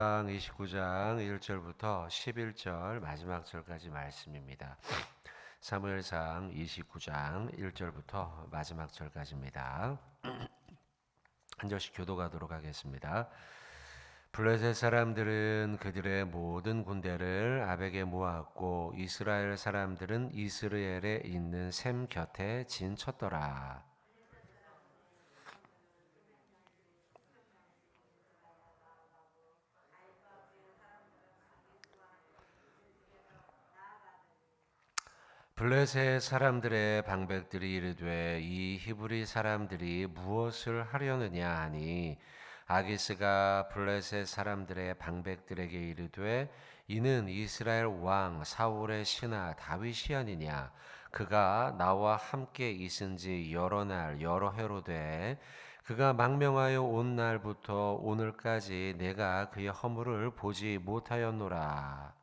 29장 1절부터 11절 마지막 절까지 말씀입니다. 사무엘상 29장 1절부터 마지막 절까지입니다. 한 절씩 교독하도록 하겠습니다. 블레셋 사람들은 그들의 모든 군대를 아벡에 모았고 이스라엘 사람들은 이스라엘에 있는 셈 곁에 진쳤더라. 블레셋 사람들의 방백들이 이르되 이 히브리 사람들이 무엇을 하려느냐 하니 아기스가 블레셋 사람들의 방백들에게 이르되 이는 이스라엘 왕 사울의 신하 다윗이 아니냐 그가 나와 함께 있은지 여러 날 여러 해로 돼 그가 망명하여 온 날부터 오늘까지 내가 그의 허물을 보지 못하였노라.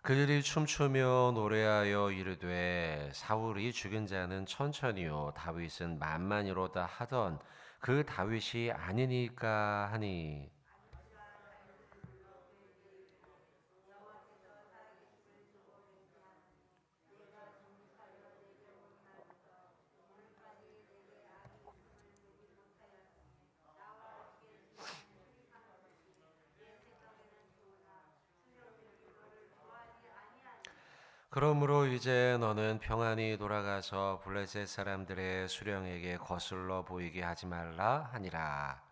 그들이 춤추며 노래하여 이르되 사울이 죽인 자는 천천히요 다윗은 만만이로다 하던 그 다윗이 아니니까 하니 그러므로 이제 너는 평안히 돌아가서 블레셋 사람들의 수령에게 거슬러 보이게 하지 말라 하니라.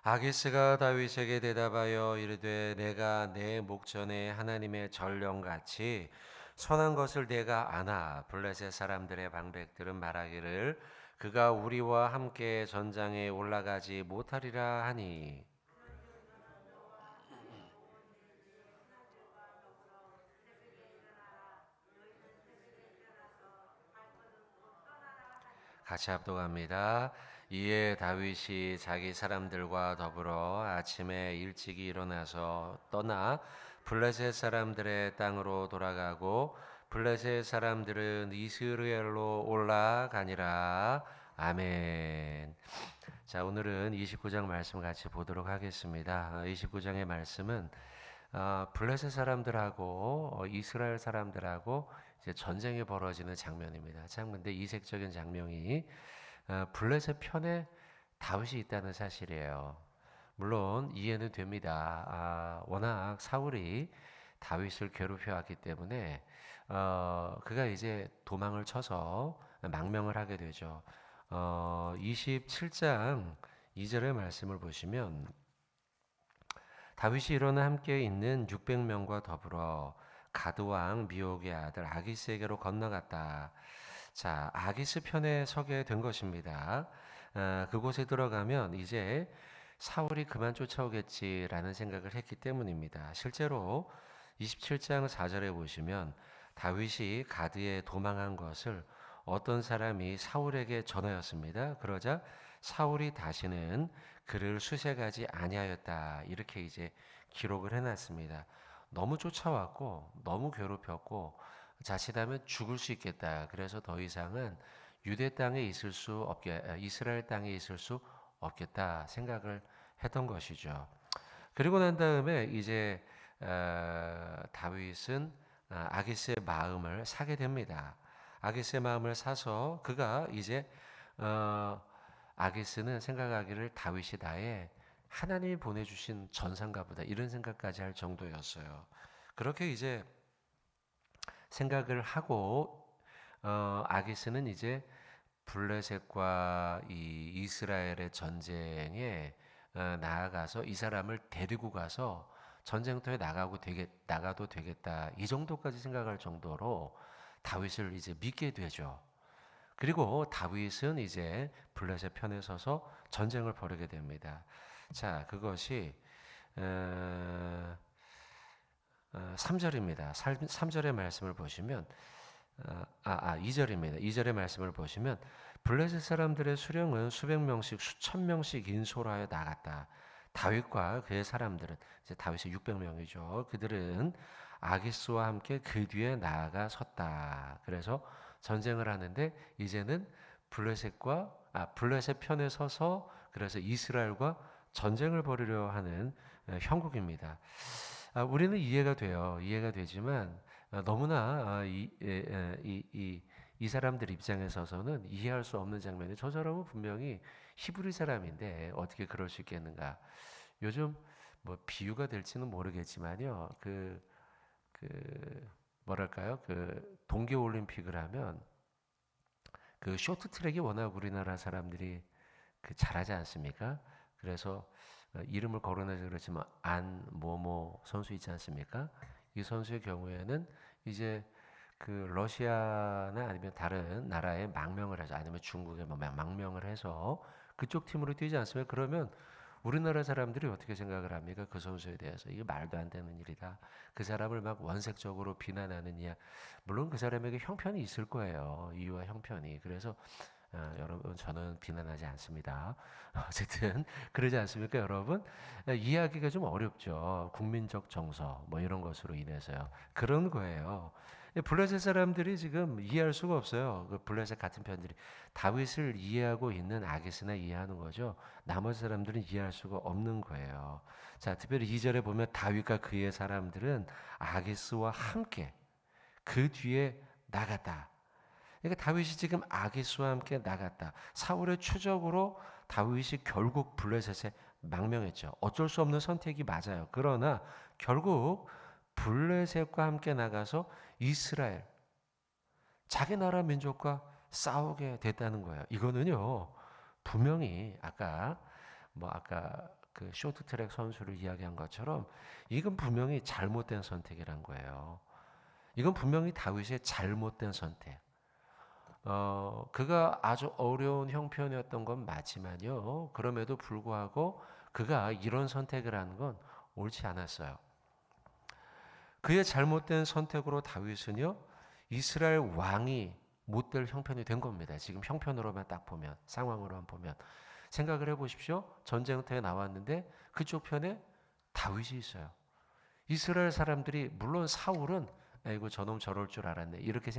아기스가 다윗에게 대답하여 이르되 내가 내 목전에 하나님의 전령같이 선한 것을 내가 아나 블레셋 사람들의 방백들은 말하기를 그가 우리와 함께 전장에 올라가지 못하리라 하니 같이 합독합니다. 이에 다윗이 자기 사람들과 더불어 아침에 일찍이 일어나서 떠나 블레셋 사람들의 땅으로 돌아가고 블레셋 사람들은 이스라엘로 올라가니라. 아멘. 자, 오늘은 29장 말씀 같이 보도록 하겠습니다. 29장의 말씀은 블레셋 사람들하고 이스라엘 사람들하고 이제 전쟁이 벌어지는 장면입니다. 참 근데 이색적인 장면이 블레셋 편에 다윗이 있다는 사실이에요. 물론 이해는 됩니다. 워낙 사울이 다윗을 괴롭혀왔기 때문에 그가 이제 도망을 쳐서 망명을 하게 되죠. 27장 2절의 말씀을 보시면 다윗이 일어나 함께 있는 600명과 더불어 가드왕 미옥의 아들 아기스에게로 건너갔다. 자, 아기스 편에 서게 된 것입니다. 그곳에 들어가면 이제 사울이 그만 쫓아오겠지라는 생각을 했기 때문입니다. 실제로 27장 4절에 보시면 다윗이 가드에 도망한 것을 어떤 사람이 사울에게 전하였습니다. 그러자 사울이 다시는 그를 수색하지 아니하였다. 이렇게 이제 기록을 해놨습니다. 너무 쫓아왔고 너무 괴롭혔고 자칫하면 죽을 수 있겠다. 그래서 더 이상은 유대 땅에 있을 수 없게 이스라엘 땅에 있을 수 없겠다 생각을 했던 것이죠. 그리고 난 다음에 이제 다윗은 아기스의 마음을 사게 됩니다. 아기스의 마음을 사서 그가 이제 아기스는 생각하기를 다윗이 나의 하나님이 보내주신 전사인가 보다 이런 생각까지 할 정도였어요. 그렇게 이제 생각을 하고 아기스는 이제 블레셋과 이 이스라엘의 전쟁에 나아가서 이 사람을 데리고 가서 전쟁터에 나가도 되겠다. 이 정도까지 생각할 정도로 다윗을 이제 믿게 되죠. 그리고 다윗은 이제 블레셋 편에 서서 전쟁을 벌이게 됩니다. 자, 그것이 3절입니다. 3절의 말씀을 보시면 2절입니다. 2절의 말씀을 보시면 블레셋 사람들의 수령은 수백 명씩 수천 명씩 인솔하여 나갔다. 다윗과 그의 사람들은 이제 다윗이 600명이죠. 그들은 아기스와 함께 그 뒤에 나아가 섰다. 그래서 전쟁을 하는데 이제는 블레셋 편에 서서 그래서 이스라엘과 전쟁을 벌이려 하는 형국입니다. 우리는 이해가 돼요. 이해가 되지만 너무나 이 사람들 입장에 서서는 이해할 수 없는 장면이 저 사람은 분명히 히브리 사람인데 어떻게 그럴 수 있겠는가? 요즘 뭐 비유가 될지는 모르겠지만요. 뭐랄까요? 그 동계 올림픽을 하면 그 쇼트트랙이 워낙 우리나라 사람들이 잘하지 않습니까? 그래서 이름을 거론해서 그렇지만 안모모 선수 있지 않습니까? 이 선수의 경우에는 이제 그 러시아나 아니면 다른 나라에 망명을 해서 아니면 중국에 망명을 해서 그쪽 팀으로 뛰지 않습니까? 그러면 우리나라 사람들이 어떻게 생각을 합니까? 그 선수에 대해서 이게 말도 안 되는 일이다. 그 사람을 막 원색적으로 비난하는 이야. 물론 그 사람에게 형편이 있을 거예요. 이유와 형편이. 그래서 여러분 저는 비난하지 않습니다. 어쨌든 그러지 않습니까, 여러분? 이해하기가 좀 어렵죠. 국민적 정서 뭐 이런 것으로 인해서요. 그런 거예요. 블레셋 사람들이 지금 이해할 수가 없어요. 그 블레셋 같은 편들이 다윗을 이해하고 있는 아기스나 이해하는 거죠. 나머지 사람들은 이해할 수가 없는 거예요. 자, 특별히 2절에 보면 다윗과 그의 사람들은 아기스와 함께 그 뒤에 나갔다. 그러니까 다윗이 지금 아기스와 함께 나갔다. 사울의 추적으로 다윗이 결국 블레셋에 망명했죠. 어쩔 수 없는 선택이 맞아요. 그러나 결국 블레셋과 함께 나가서 이스라엘, 자기 나라 민족과 싸우게 됐다는 거예요. 이거는요, 분명히 아까 그 쇼트트랙 선수를 이야기한 것처럼 이건 분명히 잘못된 선택이란 거예요. 이건 분명히 다윗의 잘못된 선택. 그가 아주 어려운 형편이었던 건 맞지만요. 그럼에도 불구하고 그가 이런 선택을 하는 건 옳지 않았어요. 그의 잘못된 선택으로 다윗은요, 이스라엘 왕이 못 될 형편이 된 겁니다. 지금 형편으로만 딱 보면, 상황으로만 보면. 생각을 해보십시오. 전쟁터에 나왔는데 그쪽 편에 다윗이 있어요. 이스라엘 사람들이, 물론 사울은 아이고 저놈 저럴 줄 알았네 이렇게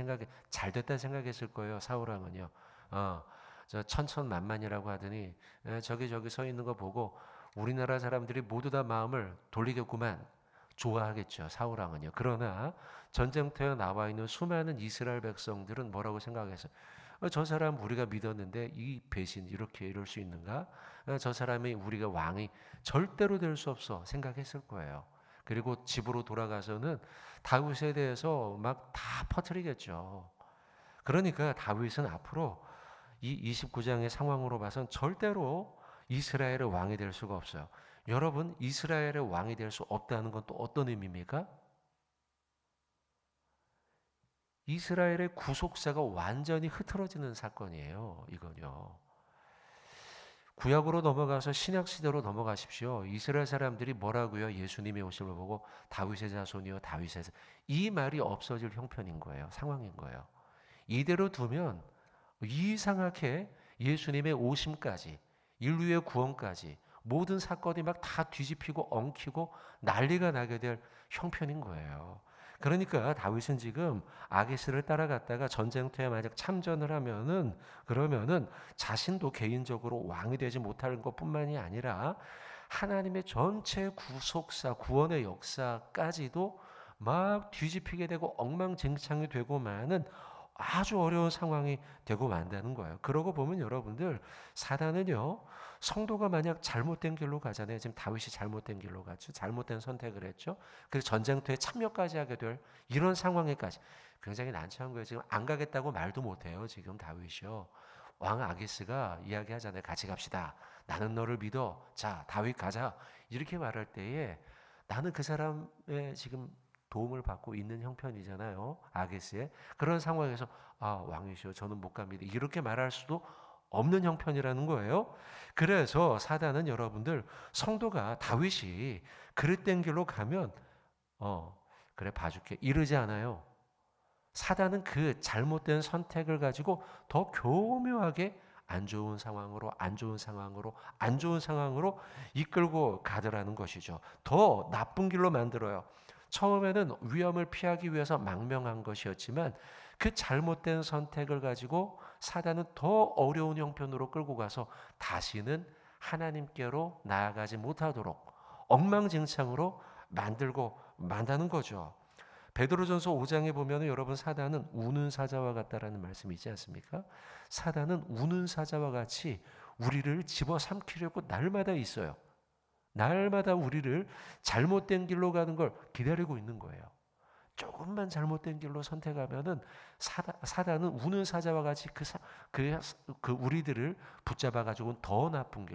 잘 됐다 생각했을 거예요. 사울왕은요. 저 천천만만이라고 하더니 저기 서 있는 거 보고 우리나라 사람들이 모두 다 마음을 돌리겠구만 좋아하겠죠. 사울왕은요. 그러나 전쟁터에 나와 있는 수많은 이스라엘 백성들은 뭐라고 생각했어요? 저 사람 우리가 믿었는데 이 배신 이럴 수 있는가? 저 사람이 우리가 왕이 절대로 될 수 없어 생각했을 거예요. 그리고 집으로 돌아가서는 다윗에 대해서 막 다 퍼뜨리겠죠. 그러니까 다윗은 앞으로 이 29장의 상황으로 봐선 절대로 이스라엘의 왕이 될 수가 없어요. 여러분, 이스라엘의 왕이 될 수 없다는 건 또 어떤 의미입니까? 이스라엘의 구속사가 완전히 흐트러지는 사건이에요. 이건요. 구약으로 넘어가서 신약 시대로 넘어가십시오. 이스라엘 사람들이 뭐라고요? 예수님이 오심을 보고 다윗의 자손이요, 다윗의 이 말이 없어질 형편인 거예요. 상황인 거예요. 이대로 두면 이상하게 예수님의 오심까지, 인류의 구원까지 모든 사건이 막 다 뒤집히고 엉키고 난리가 나게 될 형편인 거예요. 그러니까 다윗은 지금 아기스를 따라갔다가 전쟁터에 만약 참전을 하면은 그러면은 자신도 개인적으로 왕이 되지 못할 것뿐만이 아니라 하나님의 전체 구속사, 구원의 역사까지도 막 뒤집히게 되고 엉망진창이 되고 마는 아주 어려운 상황이 되고 만다는 거예요. 그러고 보면 여러분들, 사단은요, 성도가 만약 잘못된 길로 가잖아요. 지금 다윗이 잘못된 길로 갔죠. 잘못된 선택을 했죠. 그래서 전쟁터에 참여까지 하게 될 이런 상황에까지 굉장히 난처한 거예요. 지금 안 가겠다고 말도 못해요. 지금 다윗이요. 왕 아기스가 이야기하잖아요. 같이 갑시다. 나는 너를 믿어. 자, 다윗 가자. 이렇게 말할 때에 나는 그 사람의 지금 도움을 받고 있는 형편이잖아요. 아게스의 그런 상황에서 왕이시여 저는 못 갑니다. 이렇게 말할 수도 없는 형편이라는 거예요. 그래서 사단은 여러분들 성도가 다윗이 그릇된 길로 가면 그래 봐줄게 이러지 않아요. 사단은 그 잘못된 선택을 가지고 더 교묘하게 안 좋은 상황으로 안 좋은 상황으로 안 좋은 상황으로 이끌고 가더라는 것이죠. 더 나쁜 길로 만들어요. 처음에는 위험을 피하기 위해서 망명한 것이었지만 그 잘못된 선택을 가지고 사단은 더 어려운 형편으로 끌고 가서 다시는 하나님께로 나아가지 못하도록 엉망진창으로 만들고 만다는 거죠. 베드로전서 5장에 보면 여러분 사단은 우는 사자와 같다라는 말씀이 있지 않습니까? 사단은 우는 사자와 같이 우리를 집어삼키려고 날마다 있어요. 날마다 우리를 잘못된 길로 가는 걸 기다리고 있는 거예요. 조금만 잘못된 길로 선택하면은 사단은 우는 사자와 같이 그 우리들을 붙잡아 가지고 더 나쁜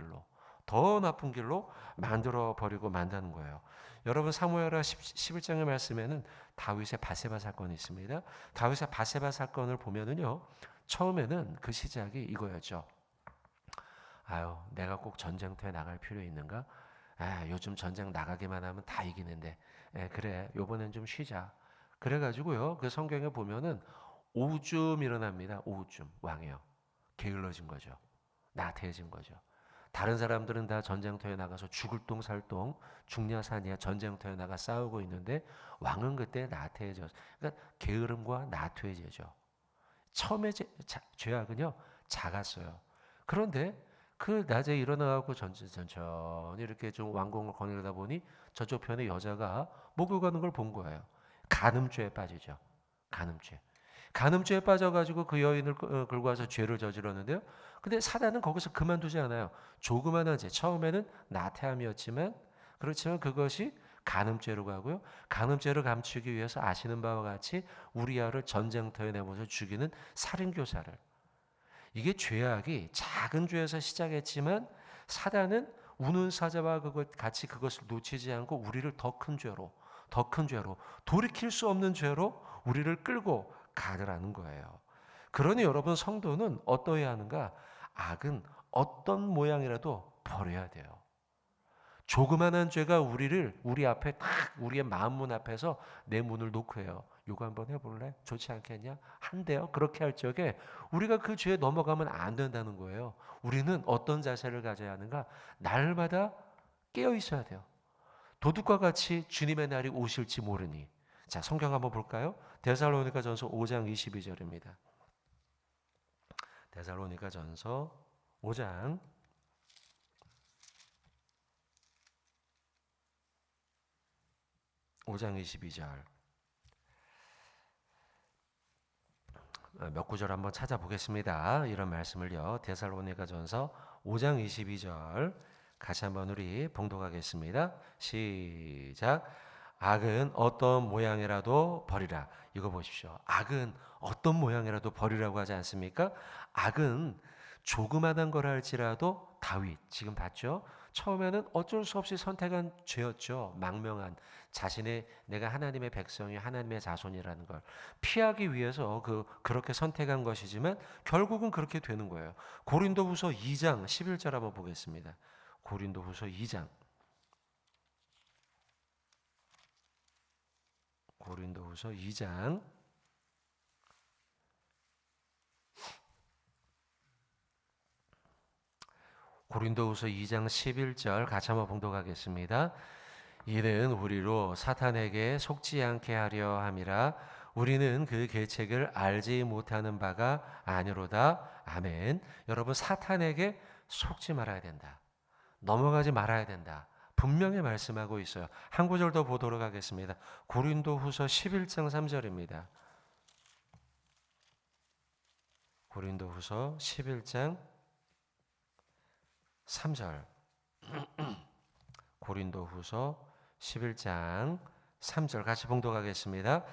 길로 만들어 버리고 만다는 거예요. 여러분 사무엘하 11장의 말씀에는 다윗의 바세바 사건이 있습니다. 다윗의 바세바 사건을 보면은요. 처음에는 그 시작이 이거였죠. 내가 꼭 전쟁터에 나갈 필요 있는가? 요즘 전쟁 나가기만 하면 다 이기는데. 그래. 요번엔 좀 쉬자. 그래가지고요. 그 성경에 보면은 오줌 일어납니다. 오줌 왕이요. 게을러진 거죠. 나태해진 거죠. 다른 사람들은 다 전쟁터에 나가서 죽을 똥 살 똥, 죽냐 사냐 전쟁터에 나가 싸우고 있는데 왕은 그때 나태해져서 그러니까 게으름과 나태해져죠. 처음에 죄악은요 작았어요. 그런데 그 낮에 일어나고 천천히 이렇게 좀 왕궁을 거닐다 보니 저쪽 편에 여자가 목욕 하는 걸 본 거예요. 간음죄에 빠지죠. 간음죄에 빠져가지고 그 여인을 끌고 와서 죄를 저질렀는데요. 근데 사단은 거기서 그만두지 않아요. 조그마한 죄, 처음에는 나태함이었지만 그렇지만 그것이 간음죄로 가고요. 간음죄를 감추기 위해서 아시는 바와 같이 우리아를 전쟁터에 내모셔 죽이는 살인교사를. 이게 죄악이 작은 죄에서 시작했지만 사단은 우는 사자와 같이 그것을 놓치지 않고 우리를 더 큰 죄로 돌이킬 수 없는 죄로 우리를 끌고 가더라는 거예요. 그러니 여러분 성도는 어떠해야 하는가? 악은 어떤 모양이라도 버려야 돼요. 조그만한 죄가 우리 앞에 딱 우리의 마음문 앞에서 내 문을 놓고 해요. 요거 한번 해볼래? 좋지 않겠냐? 한대요. 그렇게 할 적에 우리가 그 죄에 넘어가면 안 된다는 거예요. 우리는 어떤 자세를 가져야 하는가? 날마다 깨어 있어야 돼요. 도둑과 같이 주님의 날이 오실지 모르니. 자, 성경 한번 볼까요? 데살로니가전서 5장 22절입니다. 데살로니가전서 5장 22절. 몇 구절 한번 찾아보겠습니다. 이런 말씀을요. 데살로니가전서 5장 22절 같이 한번 우리 봉독하겠습니다. 시작. 악은 어떤 모양이라도 버리라. 이거 보십시오. 악은 어떤 모양이라도 버리라고 하지 않습니까? 악은 조그마한 걸 할지라도 다윗 지금 봤죠? 처음에는 어쩔 수 없이 선택한 죄였죠. 망명한 자신의 내가 하나님의 백성이 하나님의 자손이라는 걸 피하기 위해서 그렇게 선택한 것이지만 결국은 그렇게 되는 거예요. 고린도후서 2장 11절 한번 보겠습니다. 고린도후서 2장 고린도후서 2장 11절 같이 한번 봉독하겠습니다. 이는 우리로 사탄에게 속지 않게 하려 함이라. 우리는 그 계책을 알지 못하는 바가 아니로다. 아멘. 여러분 사탄에게 속지 말아야 된다. 넘어가지 말아야 된다. 분명히 말씀하고 있어요. 한 구절 더 보도록 하겠습니다. 고린도후서 11장 3절입니다. 고린도후서 11장 3절. 고린도후서 11장 3절 같이 봉독하겠습니다.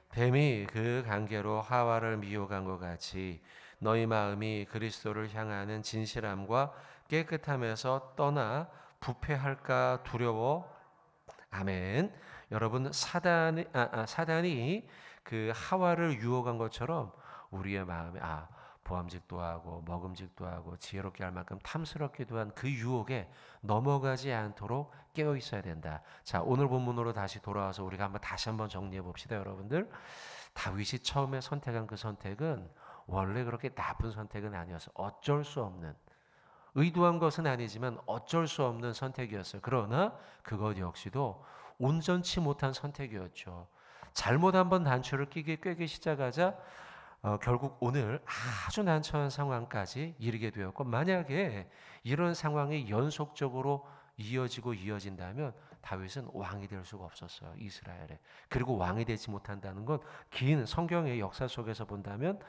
뱀이 그 관계로 하와를 미혹한 것 같이 너희 마음이 그리스도를 향하는 진실함과 깨끗함에서 떠나 부패할까 두려워 아멘. 여러분 사단이 그 하와를 유혹한 것처럼 우리의 마음에 보암직도 하고 먹음직도 하고 지혜롭게 할 만큼 탐스럽기도 한 그 유혹에 넘어가지 않도록 깨어 있어야 된다. 자, 오늘 본문으로 다시 돌아와서 우리가 다시 한번 정리해 봅시다, 여러분들. 다윗이 처음에 선택한 그 선택은 원래 그렇게 나쁜 선택은 아니었어. 어쩔 수 없는, 의도한 것은 아니지만 어쩔 수 없는 선택이었어요. 그러나 그것 역시도 온전치 못한 선택이었죠. 잘못 한번 단추를 꿰기 시작하자 결국 오늘 아주 난처한 상황까지 이르게 되었고, 만약에 이런 상황이 연속적으로 이어진다면 다윗은 왕이 될 수가 없었어요, 이스라엘에. 그리고 왕이 되지 못한다는 건 긴 성경의 역사 속에서 본다면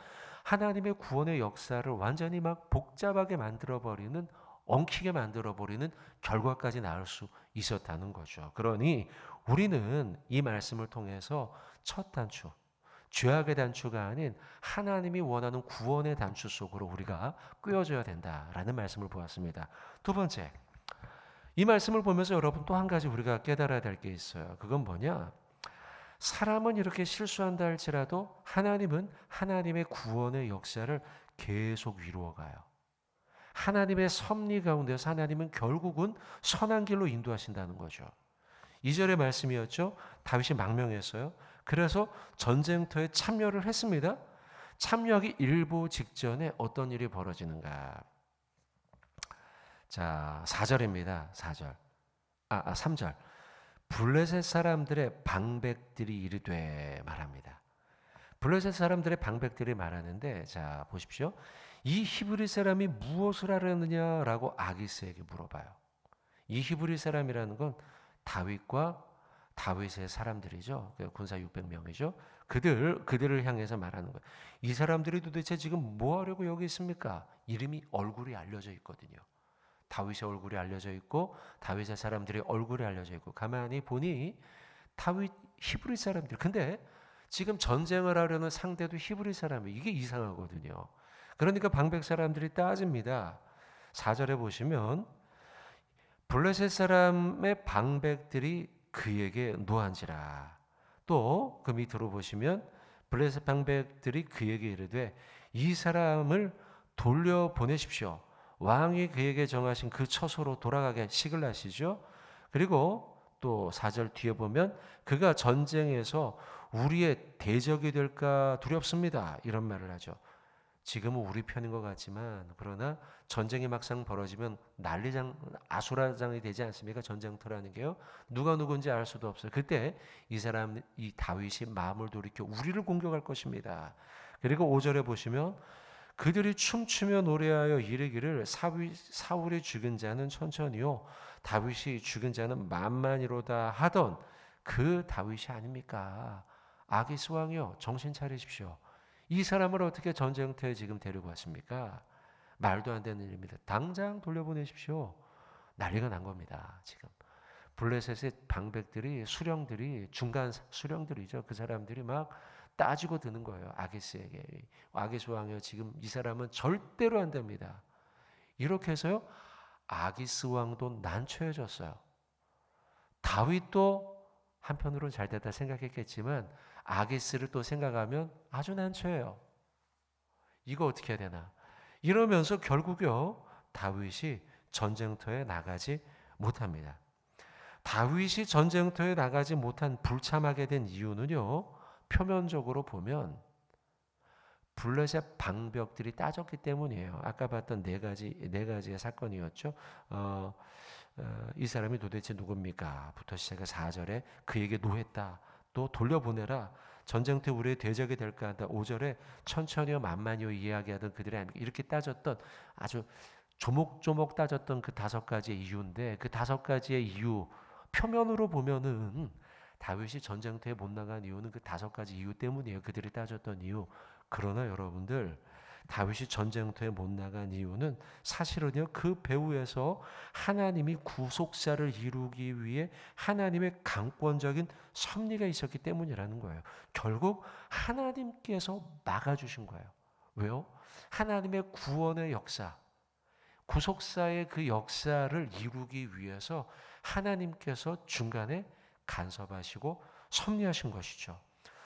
하나님의 구원의 역사를 완전히 막 복잡하게 만들어버리는, 엉키게 만들어버리는 결과까지 낳을 수 있었다는 거죠. 그러니 우리는 이 말씀을 통해서 첫 단추, 죄악의 단추가 아닌 하나님이 원하는 구원의 단추 속으로 우리가 꿰어져야 된다라는 말씀을 보았습니다. 두 번째, 이 말씀을 보면서 여러분 또 한 가지 우리가 깨달아야 될 게 있어요. 그건 뭐냐? 사람은 이렇게 실수한다 할지라도 하나님은 하나님의 구원의 역사를 계속 이루어가요. 하나님의 섭리 가운데서 하나님은 결국은 선한 길로 인도하신다는 거죠. 2절의 말씀이었죠. 다윗이 망명했어요. 그래서 전쟁터에 참여를 했습니다. 참여하기 일보 직전에 어떤 일이 벌어지는가? 자, 4절입니다. 3절. 블레셋 사람들의 방백들이 이르되 말합니다. 블레셋 사람들의 방백들이 말하는데, 자 보십시오. 이 히브리 사람이 무엇을 하려느냐라고 아기스에게 물어봐요. 이 히브리 사람이라는 건 다윗과 다윗의 사람들이죠. 군사 600명이죠. 그들을 향해서 말하는 거예요. 이 사람들이 도대체 지금 뭐 하려고 여기 있습니까? 얼굴이 알려져 있거든요. 다윗의 얼굴이 알려져 있고 다윗의 사람들의 얼굴이 알려져 있고, 가만히 보니 다윗 히브리 사람들, 근데 지금 전쟁을 하려는 상대도 히브리 사람이, 이게 이상하거든요. 그러니까 방백 사람들이 따집니다. 4절에 보시면 블레셋 사람의 방백들이 그에게 노한지라. 또 그 밑으로 보시면 블레셋 방백들이 그에게 이르되 이 사람을 돌려보내십시오. 왕이 그에게 정하신 그 처소로 돌아가게 식을 하시죠. 그리고 또 4절 뒤에 보면 그가 전쟁에서 우리의 대적이 될까 두렵습니다, 이런 말을 하죠. 지금은 우리 편인 것 같지만 그러나 전쟁이 막상 벌어지면 아수라장이 되지 않습니까? 전쟁터라는 게요. 누가 누군지 알 수도 없어요. 그때 이 다윗이 마음을 돌이켜 우리를 공격할 것입니다. 그리고 5절에 보시면 그들이 춤추며 노래하여 이르기를 사울이 죽은 자는 천천히요 다윗이 죽은 자는 만만이로다 하던 그 다윗이 아닙니까? 아기스 왕이요, 정신 차리십시오. 이 사람을 어떻게 전쟁터에 지금 데리고 왔습니까? 말도 안 되는 일입니다. 당장 돌려보내십시오. 난리가 난 겁니다. 지금 블레셋의 방백들이, 중간 수령들이죠. 그 사람들이 막 따지고 드는 거예요. 아기스에게. 아기스 왕이요, 지금 이 사람은 절대로 안 됩니다. 이렇게 해서요, 아기스 왕도 난처해졌어요. 다윗도 한편으로는 잘 됐다 생각했겠지만 아기스를 또 생각하면 아주 난처해요. 이거 어떻게 해야 되나? 이러면서 결국요, 다윗이 전쟁터에 나가지 못합니다. 다윗이 전쟁터에 나가지 못한 불참하게 된 이유는요, 표면적으로 보면 블레셋 방벽들이 따졌기 때문이에요. 아까 봤던 네 가지의 사건이었죠. 이 사람이 도대체 누굽니까? 부터 시작해 4절에 그에게 노했다. 또 돌려보내라. 전쟁터 우리의 대적이 될까 한다. 5절에 천천히요 만만히요 이야기하던 그들이 아닙니까? 이렇게 따졌던, 아주 조목조목 따졌던 그 5가지의 이유인데, 그 5가지의 이유 표면으로 보면은 다윗이 전쟁터에 못 나간 이유는 그 5가지 이유 때문이에요. 그들이 따졌던 이유. 그러나 여러분들, 다윗이 전쟁터에 못 나간 이유는 사실은요, 그 배후에서 하나님이 구속사를 이루기 위해 하나님의 강권적인 섭리가 있었기 때문이라는 거예요. 결국 하나님께서 막아주신 거예요. 왜요? 하나님의 구원의 역사, 구속사의 그 역사를 이루기 위해서 하나님께서 중간에 간섭하시고 섭리하신 것이죠.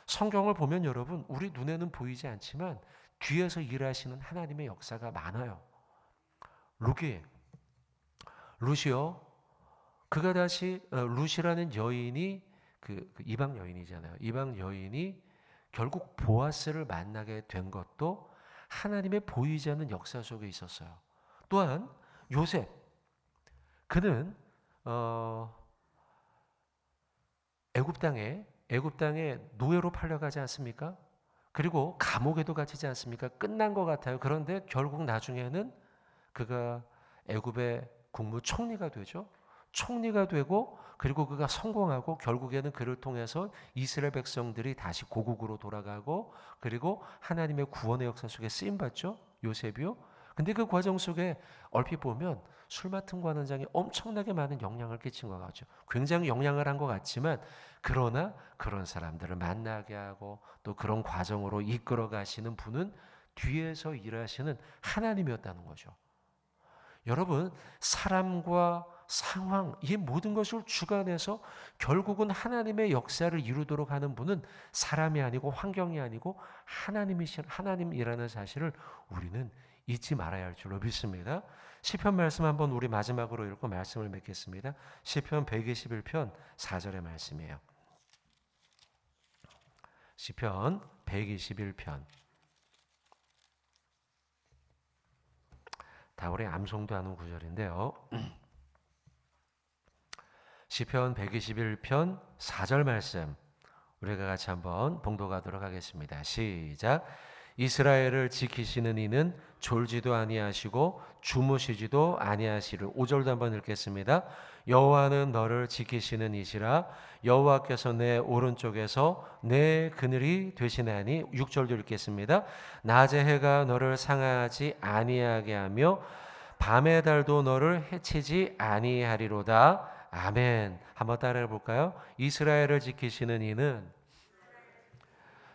성경을 보면 여러분, 우리 눈에는 보이지 않지만 뒤에서 일하시는 하나님의 역사가 많아요. 룻이요. 그가 다시 룻이라는 여인이 그 이방 여인이잖아요. 이방 여인이 결국 보아스를 만나게 된 것도 하나님의 보이지 않는 역사 속에 있었어요. 또한 요셉, 그는 애굽 땅에 노예로 팔려가지 않습니까? 그리고 감옥에도 갇히지 않습니까? 끝난 것 같아요. 그런데 결국 나중에는 그가 애굽의 국무총리가 되죠. 총리가 되고, 그리고 그가 성공하고, 결국에는 그를 통해서 이스라엘 백성들이 다시 고국으로 돌아가고, 그리고 하나님의 구원의 역사 속에 쓰임받죠. 요셉이요. 근데 그 과정 속에 얼핏 보면 술 맡은 관원장이 엄청나게 많은 영향을 끼친 것 같죠. 굉장히 영향을 한 것 같지만, 그러나 그런 사람들을 만나게 하고 또 그런 과정으로 이끌어 가시는 분은 뒤에서 일하시는 하나님이었다는 거죠. 여러분, 사람과 상황, 이 모든 것을 주관해서 결국은 하나님의 역사를 이루도록 하는 분은 사람이 아니고 환경이 아니고 하나님이라는 사실을 우리는 잊지 말아야 할 줄로 믿습니다. 시편 말씀 한번 우리 마지막으로 읽고 말씀을 맺겠습니다. 시편 121편 4절의 말씀이에요. 시편 121편. 다 우리 암송도 하는 구절인데요. 시편 121편 4절 말씀 우리가 같이 한번 봉독하도록 하겠습니다. 시작. 이스라엘을 지키시는 이는 졸지도 아니하시고 주무시지도 아니하시를. 5절도 한번 읽겠습니다. 여호와는 너를 지키시는 이시라. 여호와께서 내 오른쪽에서 내 그늘이 되시나니. 6절도 읽겠습니다. 낮의 해가 너를 상하지 아니하게 하며 밤의 달도 너를 해치지 아니하리로다. 아멘. 한번 따라해 볼까요? 이스라엘을 지키시는 이는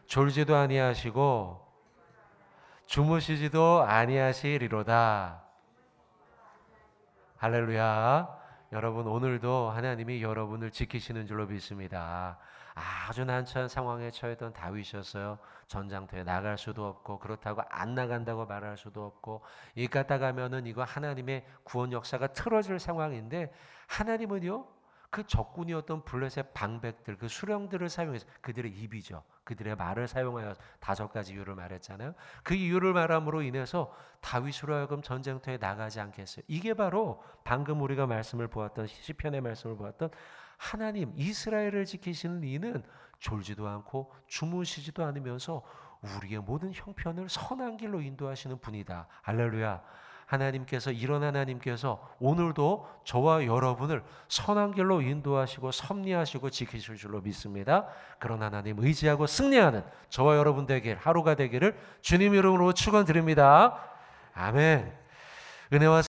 졸지도 아니하시고 주무시지도 아니하시리로다. 할렐루야. 여러분, 오늘도 하나님이 여러분을 지키시는 줄로 믿습니다. 아주 난처한 상황에 처했던 다윗이었어요. 전장터에 나갈 수도 없고, 그렇다고 안 나간다고 말할 수도 없고, 이 갔다 가면은 이거 하나님의 구원 역사가 틀어질 상황인데, 하나님은요, 그 적군이었던 블레셋 방백들, 그 수령들을 사용해서, 그들의 입이죠, 그들의 말을 사용하여 5가지 이유를 말했잖아요. 그 이유를 말함으로 인해서 다윗으로 하여금 전쟁터에 나가지 않게 했어요. 이게 바로 방금 우리가 말씀을 보았던 시편의 말씀을 보았던 하나님, 이스라엘을 지키시는 이는 졸지도 않고 주무시지도 않으면서 우리의 모든 형편을 선한 길로 인도하시는 분이다. 할렐루야. 하나님께서, 이런 하나님께서 오늘도 저와 여러분을 선한 길로 인도하시고 섭리하시고 지키실 줄로 믿습니다. 그런 하나님 의지하고 승리하는 저와 여러분 되길, 하루가 되기를 주님 이름으로 축원드립니다. 아멘. 은혜와